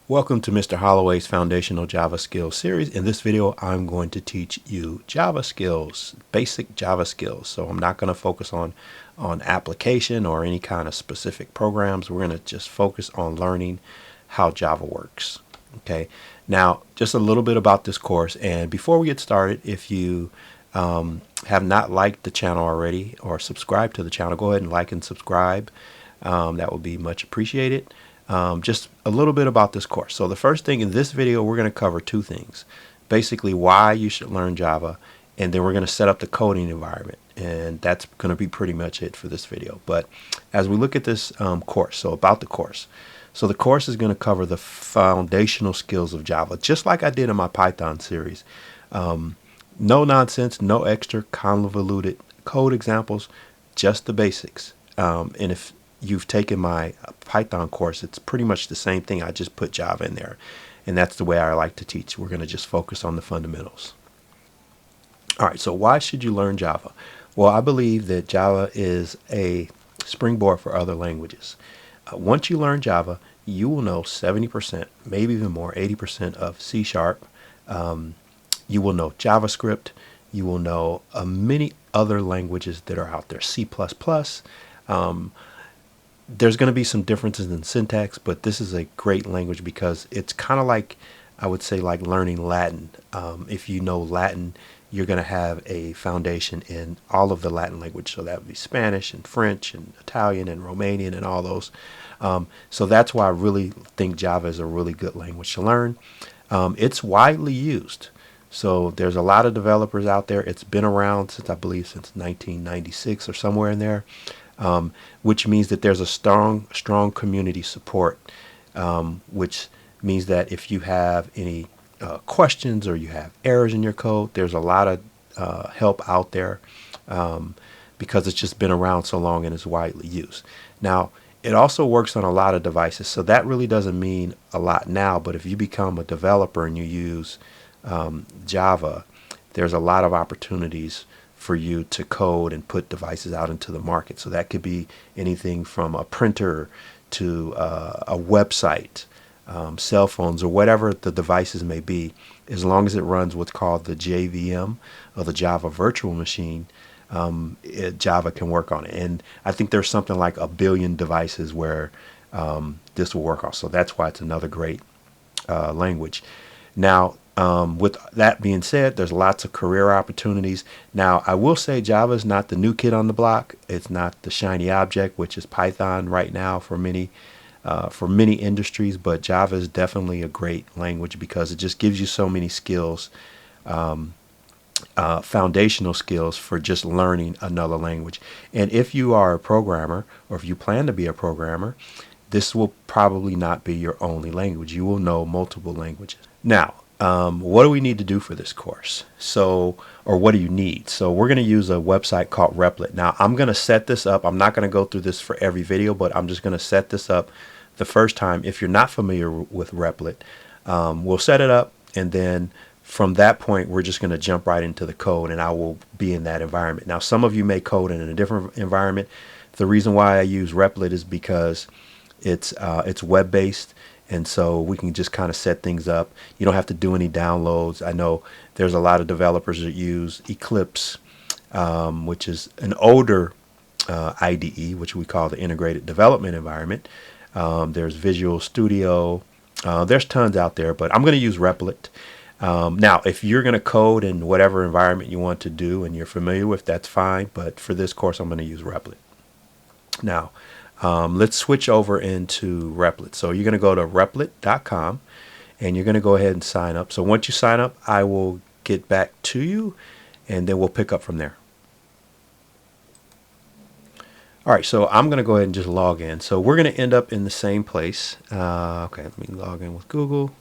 Welcome to Mr. Holloway's Foundational Java Skills series. In this video, I'm going to teach you Java skills, basic Java skills. So I'm not going to focus on application or any kind of specific programs. We're going to just focus on learning how Java works. Okay. Now, just a little bit about this course. And before we get started, if you have not liked the channel already or subscribed to the channel, go ahead and like and subscribe. That would be much appreciated. Just a little bit about this course. So the first thing in this video, we're going to cover two things. Basically, why you should learn Java, and then we're going to set up the coding environment. And that's going to be pretty much it for this video. But as we look at this course, so about the course. So the course is going to cover the foundational skills of Java, just like I did in my Python series. No nonsense, no extra convoluted code examples, just the basics. And if you've taken my Python course, it's pretty much the same thing. I just put Java in there, and that's the way I like to teach. We're going to just focus on the fundamentals. All right, so why should you learn Java? Well, I believe that Java is a springboard for other languages. Once you learn Java, you will know 70%, maybe even more, 80% of C#. You will know JavaScript. You will know many other languages that are out there, C++. There's going to be some differences in syntax, but this is a great language because it's kind of like, I would say, like learning Latin. If you know Latin, you're going to have a foundation in all of the Latin language. So that would be Spanish and French and Italian and Romanian and all those. So that's why I really think Java is a really good language to learn. It's widely used. So there's a lot of developers out there. It's been around since, I believe, since 1996 or somewhere in there. Which means that there's a strong community support, which means that if you have any questions or you have errors in your code, there's a lot of help out there because it's just been around so long and is widely used. Now, it also works on a lot of devices, so that really doesn't mean a lot now, but if you become a developer and you use Java, there's a lot of opportunities for you to code and put devices out into the market. So that could be anything from a printer to a website, cell phones, or whatever the devices may be. As long as it runs what's called the JVM, or the Java Virtual Machine, Java can work on it. And I think there's something like 1 billion devices where this will work on. So that's why it's another great language. Now, with that being said, there's lots of career opportunities. Now, I will say Java is not the new kid on the block. It's not the shiny object, which is Python right now for many industries. But Java is definitely a great language because it just gives you so many skills, foundational skills for just learning another language. And if you are a programmer, or if you plan to be a programmer, this will probably not be your only language. You will know multiple languages. Now, what do we need to do for this course? So, or what do you need? So we're going to use a website called Replit. Now, I'm going to set this up. I'm not going to go through this for every video, but I'm just going to set this up the first time. If you're not familiar with Replit, we'll set it up, and then from that point, we're just going to jump right into the code, and I will be in that environment. Now, some of you may code in a different environment. The reason why I use Replit is because it's web-based. And so we can just kind of set things up. You don't have to do any downloads. I know there's a lot of developers that use Eclipse, which is an older IDE, which we call the Integrated Development Environment. There's Visual Studio. There's tons out there, but I'm going to use Replit. Now, if you're going to code in whatever environment you want to do and you're familiar with, that's fine. But for this course, I'm going to use Replit. Now, let's switch over into Replit. So you're going to go to replit.com and you're going to go ahead and sign up. So once you sign up, I will get back to you and then we'll pick up from there. All right, so I'm going to go ahead and just log in. So we're going to end up in the same place. Okay, let me log in with Google.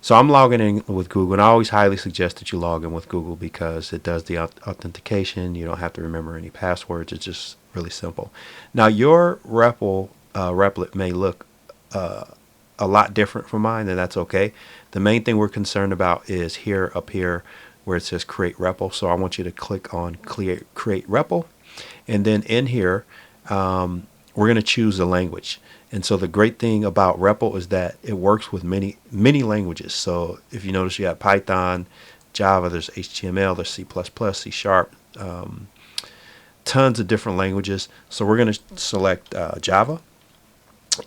So I'm logging in with Google, and I always highly suggest that you log in with Google because it does the authentication. You don't have to remember any passwords. It's just really simple. Now, your Replit may look a lot different from mine, and that's okay. The main thing we're concerned about is up here where it says Create REPL. So I want you to click on Create REPL, and then in here we're going to choose a language. And so the great thing about REPL is that it works with many languages. So if you notice, you got Python, Java, there's HTML, there's C++, C Sharp, tons of different languages. So we're going to select Java,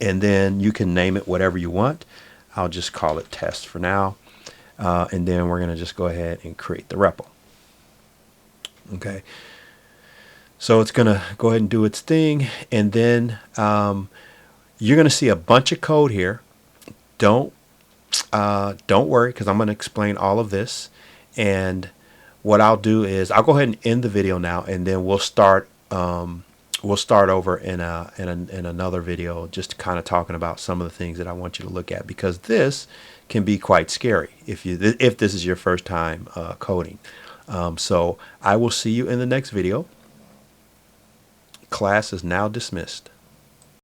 and then you can name it whatever you want. I'll just call it test for now. And then we're going to just go ahead and create the REPL. Okay. So it's going to go ahead and do its thing. And then you're going to see a bunch of code here. Don't worry, because I'm going to explain all of this. And what I'll do is I'll go ahead and end the video now, and then we'll start over in another video, just kind of talking about some of the things that I want you to look at, because this can be quite scary if this is your first time coding. So I will see you in the next video. Class is now dismissed.